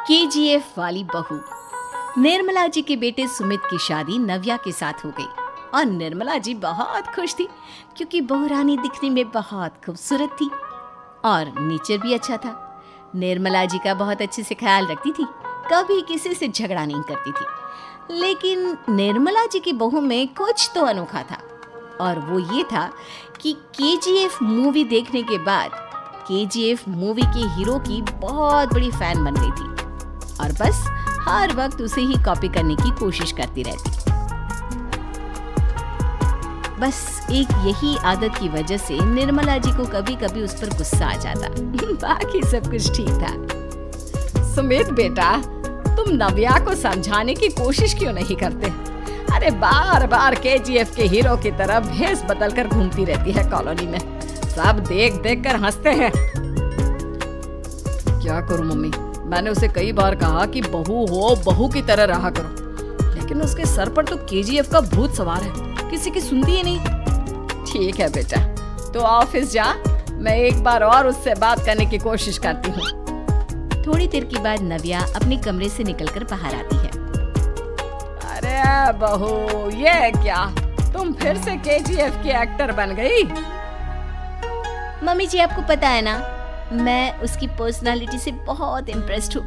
KGF वाली बहू। निर्मला जी के बेटे सुमित की शादी नव्या के साथ हो गई और निर्मला जी बहुत खुश थी क्योंकि बहू रानी दिखने में बहुत खूबसूरत थी और नेचर भी अच्छा था। निर्मला जी का बहुत अच्छे से ख्याल रखती थी, कभी किसी से झगड़ा नहीं करती थी। लेकिन निर्मला जी की बहू में कुछ तो अनोखा था और वो ये था कि केजीएफ मूवी देखने के बाद केजीएफ मूवी के हीरो की बहुत बड़ी फैन बन गई थी और बस हर वक्त उसे ही कॉपी करने की कोशिश करती रहती। बस एक यही आदत की वजह से निर्मला जी को कभी कभी उस पर गुस्सा आ जाता। बाकी सब कुछ ठीक था। सुमित बेटा, तुम नव्या को समझाने की कोशिश क्यों नहीं करते? अरे बार बार केजीएफ के हीरो की तरह भेष बदल कर घूमती रहती है कॉलोनी में। सब देख देख कर हंसते हैं। क्या करूं मम्मी, मैंने उसे कई बार कहा कि बहू हो, बहू की तरह रहा करो, लेकिन उसके सर पर तो केजीएफ का भूत सवार है, किसी की सुनती ही नहीं। ठीक है बेटा, तो ऑफिस जा, मैं एक बार और उससे बात करने की कोशिश करती हूँ। थोड़ी देर के बाद नव्या अपने कमरे से निकलकर बाहर आती है। अरे बहू, ये क्या, तुम फिर से केजीएफ की एक्टर बन गई? मम्मी जी, आपको पता है ना, मैं उसकी पर्सनालिटी से बहुत इम्प्रेस्ड हूँ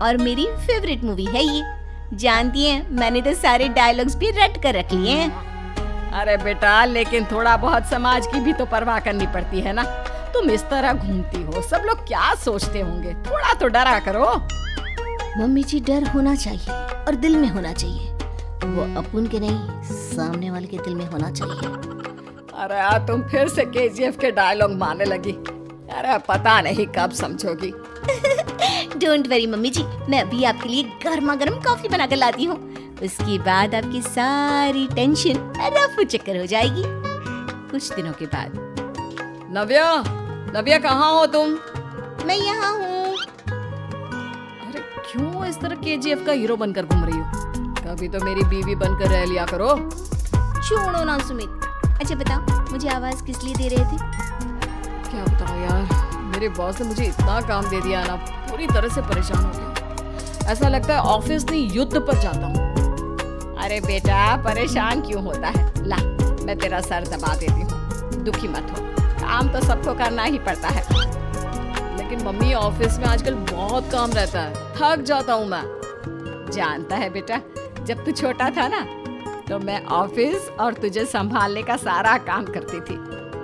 और मेरी फेवरेट मूवी है ये। जानती हैं, मैंने तो सारे डायलॉग्स भी रट कर रख लिए हैं। अरे बेटा, लेकिन थोड़ा बहुत समाज की भी तो परवाह करनी पड़ती है ना। तुम इस तरह घूमती हो, सब लोग क्या सोचते होंगे, थोड़ा तो डरा करो। मम्मी जी, डर होना चाहिए और दिल में होना चाहिए, वो अपन के नहीं, सामने वाले के दिल में होना चाहिए। अरे तुम फिर से केजीएफ के डायलॉग मारने लगी। अरे पता नहीं कब समझोगी। डोंट वरी मम्मी जी, मैं अभी आपके लिए गर्मा गर्म कॉफी बना कर लाती हूँ। उसके बाद आपकी सारी टेंशन रफू चक्कर हो जाएगी। कुछ दिनों के बाद। नव्या, नव्या कहाँ हो तुम? मैं यहाँ हूँ। अरे क्यों इस तरह केजीएफ का हीरो बनकर घूम रही हो? कभी तो मेरी बीवी बनकर रह लिया करो। छोड़ो ना सुमित। अच्छा बताओ, मुझे आवाज किस लिए दे रहे थे? क्या बताओ यार, मेरे बॉस ने मुझे इतना काम दे दिया ना, पूरी तरह से परेशान हो गया। ऐसा लगता है ऑफिस नहीं, युद्ध पर जाता हूँ। अरे बेटा, परेशान क्यों होता है? ला, मैं तेरा सर दबा देती हूँ, दुखी मत हो। काम तो सबको करना ही पड़ता है, लेकिन मम्मी ऑफिस में आजकल बहुत काम रहता है, थक जाता हूँ मैं। जानता है बेटा, जब तू छोटा था ना, तो मैं ऑफिस और तुझे संभालने का सारा काम करती थी,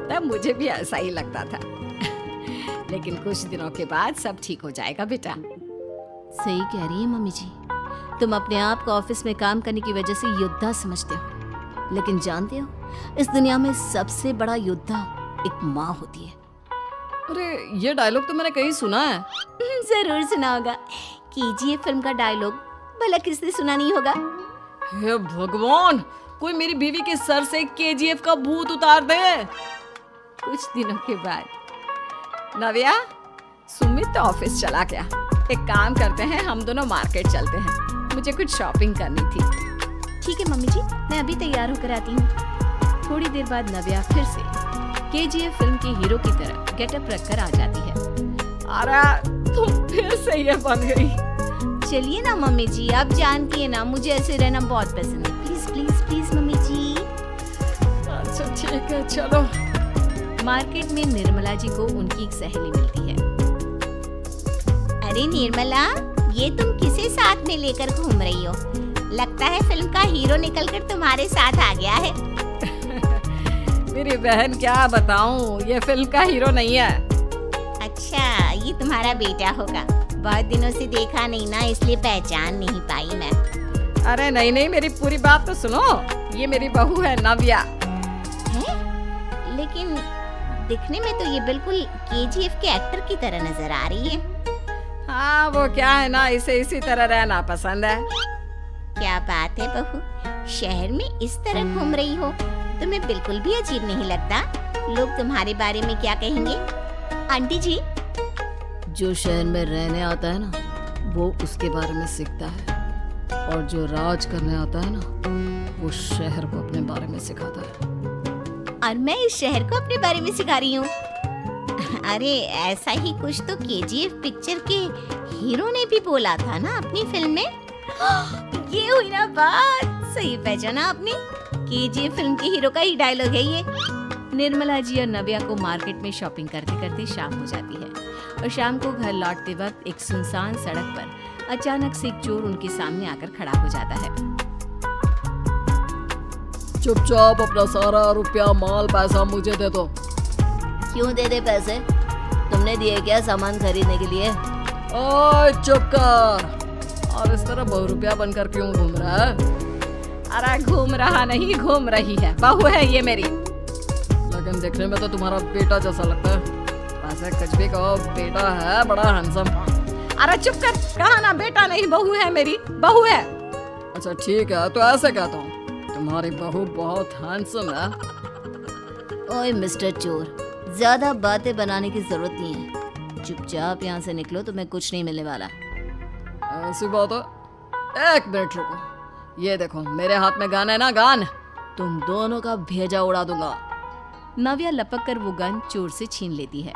तब मुझे भी ऐसा ही लगता था। लेकिन कुछ दिनों के बाद सब ठीक हो जाएगा बेटा। सही कह रही है मम्मी जी, तुम अपने आप को ऑफिस में काम करने की वजह से योद्धा समझते हो, लेकिन जानते हो, इस दुनिया में सबसे बड़ा योद्धा एक माँ होती है। अरे ये डायलॉग तो मैंने कहीं सुना है। जरूर सुना होगा, केजीएफ फिल्म का डायलॉग, भला किसने सुना नहीं होगा? हे भगवान, कोई मेरी बीवी के सर से केजीएफ का भूत उतार दे। कुछ दिनों के बाद। नव्या, सुमित तो ऑफिस चला गया, एक काम करते हैं, हम दोनों मार्केट चलते हैं, मुझे कुछ शॉपिंग करनी थी। ठीक है मम्मी जी, मैं अभी तैयार होकर आती हूँ। थोड़ी देर बाद नव्या फिर से केजीएफ फिल्म के हीरो की तरह गेटअप रखकर आ जाती है। अरे तुम फिर से ये बन गई। चलिए ना मम्मी जी, आप जानती है ना, मुझे ऐसे रहना बहुत पसंद है। प्लीज प्लीज प्लीज मम्मी जी। अच्छा ठीक है, चलो। मार्केट में निर्मला जी को उनकी एक सहेली मिलती है। अरे निर्मला, ये तुम किसे साथ में लेकर घूम रही हो? लगता है फिल्म का हीरो निकलकर तुम्हारे साथ आ गया है। मेरी बहन, क्या बताऊं, ये फिल्म का हीरो नहीं है। अच्छा, ये तुम्हारा बेटा होगा, बहुत दिनों से देखा नहीं ना, इसलिए पहचान नहीं पाई मैं। अरे नहीं नहीं, मेरी पूरी बात तो सुनो, ये मेरी बहू है नव्या। है? लेकिन दिखने में तो ये बिल्कुल केजीएफ के एक्टर की तरह नजर आ रही है। हाँ, वो क्या है ना, इसे इसी तरह रहना पसंद है। क्या बात है बहू, शहर में इस तरह घूम रही हो, तुम्हें बिल्कुल भी अजीब नहीं लगता? लोग तुम्हारे बारे में क्या कहेंगे? आंटी जी, जो शहर में रहने आता है ना, वो उसके बारे में सीखता है, और जो राज करने आता है ना, वो शहर को अपने बारे में सिखाता है। और मैं इस शहर को अपने बारे में सिखा रही हूँ। अरे ऐसा ही कुछ तो केजीएफ पिक्चर के हीरो ने भी बोला था ना अपनी फिल्म में। ये हुई ना बात, सही पहचाना आपने। केजीएफ फिल्म के हीरो का ही डायलॉग है ये। निर्मला जी और नव्या को मार्केट में शॉपिंग करते करते शाम हो जाती है और शाम को घर लौटते वक्त एक सुनसान सड़क पर अचानक से एक चोर उनके सामने आकर खड़ा हो जाता है। चुपचाप अपना सारा रुपया माल पैसा मुझे दे दो। क्यों दे दे पैसे? तुमने दिए क्या सामान खरीदने के लिए? ओए चुप कर। और इस तरह बहुरुपया बनकर क्यों घूम रहा है? अरे घूम रहा नहीं, घूम रही है। बहू है ये मेरी। लेकिन देखने में तो तुम्हारा बेटा जैसा लगता है। वैसे कुछ भी कहो, बेटा है बड़ा हैंडसम। अरे चुप कर, कहा ना बेटा नहीं, बहू है मेरी, बहू है। अच्छा ठीक है, तो ऐसे कहता हूँ, तुम्हारी बहू बहुत हैंडसम है। ओए मिस्टर चोर, ज्यादा बातें बनाने की जरूरत नहीं है। चुपचाप यहाँ से निकलो, तुम्हें कुछ नहीं मिलने वाला। ऐसी बात है? एक मिनट रुको, ये देखो मेरे हाथ में गन है ना, गन। तुम दोनों का भेजा उड़ा दूंगा। नव्या लपक कर वो गन चोर से छीन लेती है।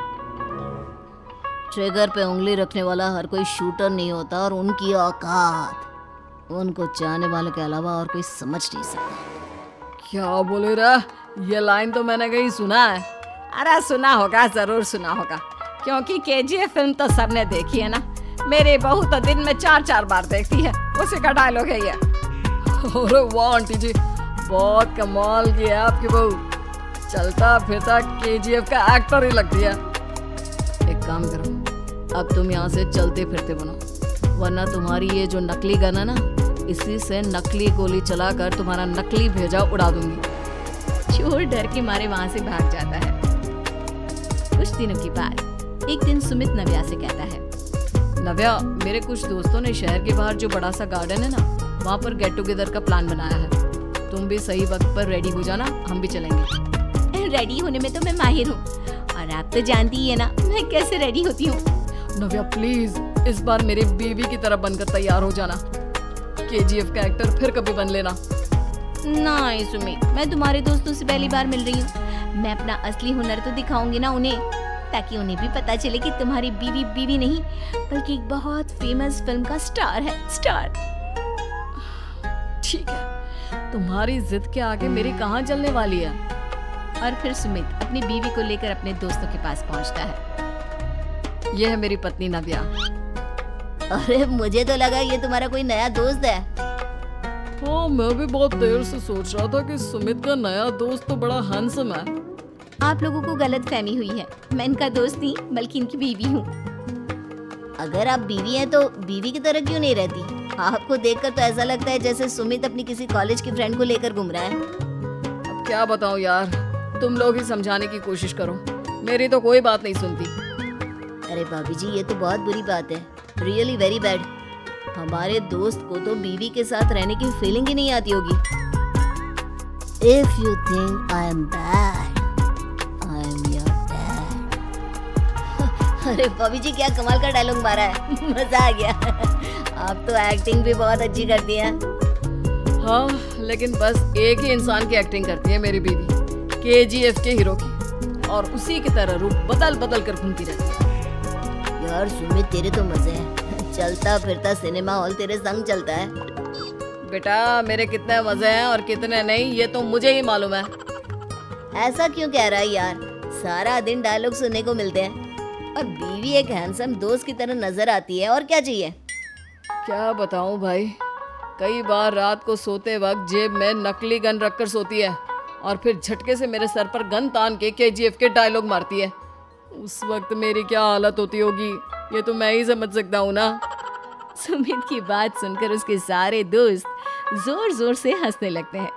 ट्रिगर पे उंगली रखने वाला हर कोई शूटर नहीं होता, और उनकी औकात उनको चाहने वालों के अलावा और कोई समझ नहीं सकता। क्या बोले रे? ये लाइन तो मैंने कहीं सुना है। अरे सुना होगा, जरूर सुना होगा, क्योंकि केजीएफ फिल्म तो सबने देखी है ना। मेरी बहू तो दिन में 4-4 बार देखती है, उसी का डायलॉग है ये। अरे वाह आंटी जी, बहुत कमाल की है आपकी बहू। चलता फिरता केजीएफ का एक्टर ही लगती है। एक काम करो, अब तुम यहाँ से चलते फिरते बनो, वरना तुम्हारी ये जो नकली गन है ना, इसी से नकली गोली चलाकर तुम्हारा नकली भेजा उड़ा दूंगी। चोर डर के मारे वहाँ से भाग जाता है। कुछ दिनों के बाद एक दिन सुमित नव्या से कहता है, नव्या, मेरे कुछ दोस्तों ने शहर के बाहर जो बड़ा सा गार्डन है ना, वहाँ पर गेट टुगेदर का प्लान बनाया है। तुम भी सही वक्त पर रेडी हो जाना, हम भी चलेंगे। रेडी होने में तो मैं माहिर हूँ, और आप तो जानती ही है ना मैं कैसे रेडी होती हूँ। नव्या प्लीज, इस बार मेरी बीवी की तरह बनकर तैयार हो जाना। केजीएफ का एक्टर फिर कभी बन लेना। नहीं सुमित, मैं तुम्हारे दोस्तों से पहली बार मिल रही हूँ। मैं अपना असली हुनर तो दिखाऊंगी ना उन्हें, ताकि उन्हें भी पता चले कि तुम्हारी बीवी बीवी नहीं, बल्कि एक बहुत फेमस फिल्म का स्टार है, स्टार। ठीक है, तुम्हारी जिद के आगे मेरी कहाँ चलने वाली है। और फिर सुमित अपनी बीवी को लेकर अपने दोस्तों के पास पहुंचता है। यह है मेरी पत्नी नव्या। अरे मुझे तो लगा ये तुम्हारा कोई नया दोस्त है। हाँ, मैं भी बहुत देर से सोच रहा था कि सुमित का नया दोस्त तो बड़ा हैंडसम है। आप लोगों को गलत फहमी हुई है, मैं इनका दोस्त नहीं बल्कि इनकी बीवी हूँ। अगर आप बीवी हैं तो बीवी की तरह क्यों नहीं रहती? आपको देखकर तो ऐसा लगता है जैसे सुमित अपनी किसी कॉलेज की फ्रेंड को लेकर घूम रहा है। अब क्या बताऊं यार, तुम लोग ही समझाने की कोशिश करो, मेरी तो कोई बात नहीं सुनती। अरे भाभी जी, ये तो बहुत बुरी बात है, रियली वेरी बैड। हमारे दोस्त को तो बीवी के साथ रहने की फीलिंग ही नहीं आती होगी। If you think I am bad, I am your dad. अरे भाभी जी, क्या कमाल का डायलॉग मारा है, मजा आ गया। आप तो एक्टिंग भी बहुत अच्छी करती हैं। हाँ, लेकिन बस एक ही इंसान की एक्टिंग करती है मेरी बीवी, केजीएफ के हीरो की, और उसी की तरह रूप बदल बदल कर घूमती रहती है। यार सुमित, तेरे तो मजे हैं, चलता फिरता सिनेमा हॉल तेरे संग चलता है। बेटा, मेरे कितने मजे हैं और कितने नहीं, ये तो मुझे ही मालूम है। ऐसा क्यों कह रहा है यार? सारा दिन डायलॉग सुनने को मिलते हैं, और बीवी एक हैंडसम दोस्त की तरह नजर आती है, और क्या चाहिए? क्या बताऊं भाई, कई बार रात को सोते वक्त जेब में नकली गन रखकर सोती है, और फिर झटके से मेरे सर पर गन तान के केजीएफ के डायलॉग मारती है। उस वक्त मेरी क्या हालत होती होगी, ये तो मैं ही समझ सकता हूँ ना। सुमित की बात सुनकर उसके सारे दोस्त जोर जोर से हंसने लगते हैं।